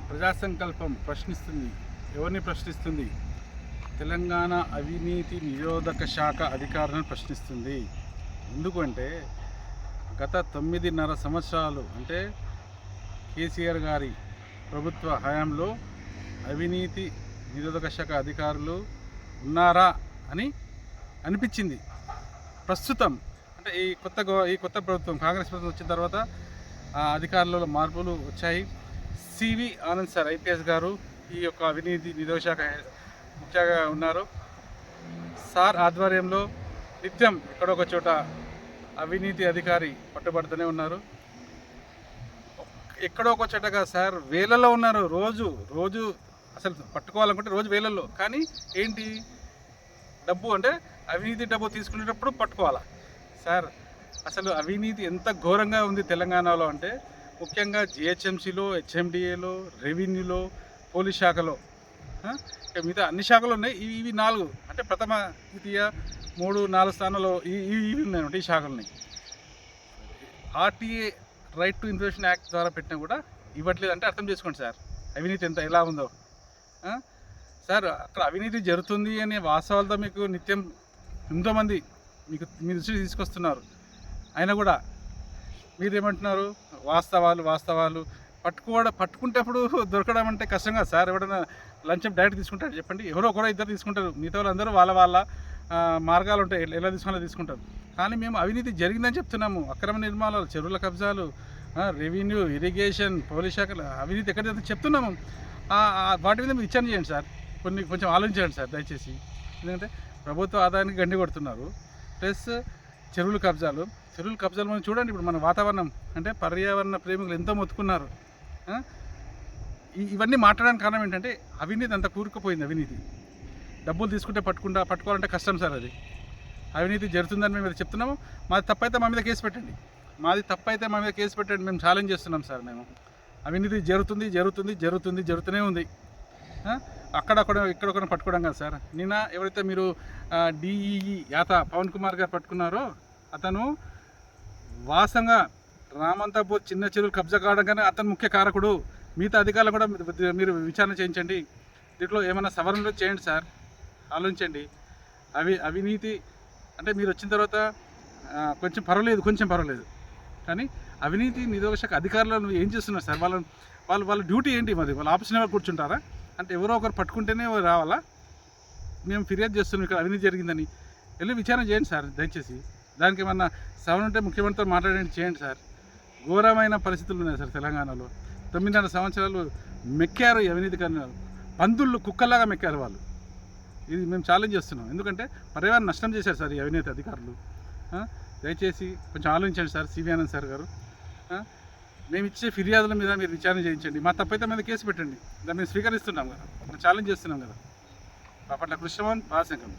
ప్రజా సంకల్పం ప్రశ్నిస్తుంది. ఎవరిని ప్రశ్నిస్తుంది? తెలంగాణ అవినీతి నిరోధక శాఖ అధికారులను ప్రశ్నిస్తుంది. ఎందుకంటే గత 9.5 సంవత్సరాలు అంటే కేసీఆర్ గారి ప్రభుత్వ హయాంలో అవినీతి నిరోధక శాఖ అధికారులు ఉన్నారా అని అనిపించింది. ప్రస్తుతం అంటే ఈ కొత్త ప్రభుత్వం కాంగ్రెస్ ప్రభుత్వం వచ్చిన తర్వాత అధికారులలో మార్పులు వచ్చాయి. సివి ఆనంద్ సార్ ఐపీఎస్ గారు ఈ యొక్క అవినీతి నిరోధక శాఖ ముఖ్యంగా ఉన్నారు. సార్ ఆధ్వర్యంలో నిత్యం ఎక్కడొక చోట అవినీతి అధికారి పట్టుబడుతూనే ఉన్నారు. ఎక్కడో ఒక చోటగా సార్ వేలల్లో ఉన్నారు. రోజు అసలు పట్టుకోవాలనుకుంటే రోజు వేలల్లో. కానీ ఏంటి డబ్బు అంటే అవినీతి డబ్బు తీసుకునేటప్పుడు పట్టుకోవాలా సార్? అసలు అవినీతి ఎంత ఘోరంగా ఉంది తెలంగాణలో అంటే ముఖ్యంగా జిహెచ్ఎంసీలో, హెచ్ఎండిఏలో, రెవెన్యూలో, పోలీస్ శాఖలో, మిగతా అన్ని శాఖలు ఉన్నాయి. ఇవి 4 అంటే ప్రథమ ద్వితీయ 3, 4 స్థానాల్లో ఇవి ఉన్నాయన్నమాట. ఈ శాఖలున్నాయి. RTA right to information act ద్వారా పెట్టినా కూడా ఇవ్వట్లేదు అంటే అర్థం చేసుకోండి సార్ అవినీతి ఎలా ఉందో. సార్ అక్కడ అవినీతి జరుగుతుంది అనే వాస్తవాలతో మీకు నిత్యం ఎంతోమంది మీ దృష్టికి తీసుకొస్తున్నారు. అయినా కూడా మీరేమంటున్నారు? వాస్తవాలు పట్టుకుంటేప్పుడు దొరకడం అంటే కష్టంగా సార్. ఎవరైనా లంచం డైరెక్ట్ తీసుకుంటారు చెప్పండి? ఎవరో ఇద్దరు తీసుకుంటారు. మిగతా వాళ్ళందరూ వాళ్ళ మార్గాలు ఉంటాయి, ఎలా తీసుకోవాలో తీసుకుంటారు. కానీ మేము అవినీతి జరిగిందని చెప్తున్నాము. అక్రమ నిర్మాణాలు, చెరువుల కబ్జాలు, రెవెన్యూ, ఇరిగేషన్, పోలీస్ శాఖలు అవినీతి ఎక్కడ చెప్తున్నాము. వాటి మీద మీరు విచారణ చేయండి సార్. కొంచెం ఆలోచించండి సార్ దయచేసి. ఎందుకంటే ప్రభుత్వ ఆదాయానికి గండి కొడుతున్నారు. ప్లస్ చెరువుల కబ్జాలు మనం చూడండి. ఇప్పుడు మన వాతావరణం అంటే పర్యావరణ ప్రేమికులు ఎంతో మొత్తుకున్నారు. ఇవన్నీ మాట్లాడడానికి కారణం ఏంటంటే అవినీతి అంత కూరుకుపోయింది. అవినీతి డబ్బులు తీసుకుంటే పట్టుకోవాలంటే కష్టం సార్. అది అవినీతి జరుగుతుందని మేము చెప్తున్నాము. మాది తప్పైతే మా మీద కేసు పెట్టండి. మేము ఛాలెంజ్ చేస్తున్నాం సార్. మేము అవినీతి జరుగుతూనే ఉంది. ఇక్కడొక్కడ పట్టుకోవడం కాదు సార్. నిన్న ఎవరైతే మీరు డిఈఈ యాత పవన్ కుమార్ గారు పట్టుకున్నారో అతను వాసంగా రామంతాపూర్ చిన్న చెరువులు కబ్జా కావడంగానే అతను ముఖ్య కారకుడు. మిగతా అధికారులు కూడా మీరు విచారణ చేయించండి. దీంట్లో ఏమైనా సవరణలు చేయండి సార్. ఆలోచించండి. అవినీతి అంటే మీరు వచ్చిన తర్వాత కొంచెం పర్వాలేదు. కానీ అవినీతి నిరోధక శాఖ అధికారులను ఏం చేస్తున్నారు సార్? వాళ్ళ డ్యూటీ ఏంటి? మరి వాళ్ళ ఆఫీస్లో కూర్చుంటారా? అంటే ఎవరో ఒకరు పట్టుకుంటేనే రావాలా? మేము ఫిర్యాదు చేస్తున్నాం ఇక్కడ అవినీతి జరిగిందని. వెళ్ళి విచారణ చేయండి సార్ దయచేసి. దానికి ఏమన్నా సవరణ ఉంటే ముఖ్యమంత్రితో మాట్లాడండి, చేయండి సార్. ఘోరమైన పరిస్థితులు ఉన్నాయి సార్ తెలంగాణలో. 9.5 సంవత్సరాలు మెక్కారు ఈ అవినీతి కారణాలు. పందుళ్ళు కుక్కల్లాగా మెక్కారు వాళ్ళు. ఇది మేము ఛాలెంజ్ చేస్తున్నాం. ఎందుకంటే పర్యావరణ నష్టం చేశారు సార్ ఈ అవినీతి అధికారులు. దయచేసి కొంచెం ఆలోచించండి సార్. సివి ఆనంద్ సార్ గారు, మేము ఇచ్చే ఫిర్యాదుల మీద మీరు విచారణ చేయించండి. మా తప్పైతే మీద కేసు పెట్టండి. దాన్ని మేము స్వీకరిస్తున్నాం కదా, ఛాలెంజ్ చేస్తున్నాం కదా. బాపట్ల కృష్ణమోహన్, బాలశంకర్.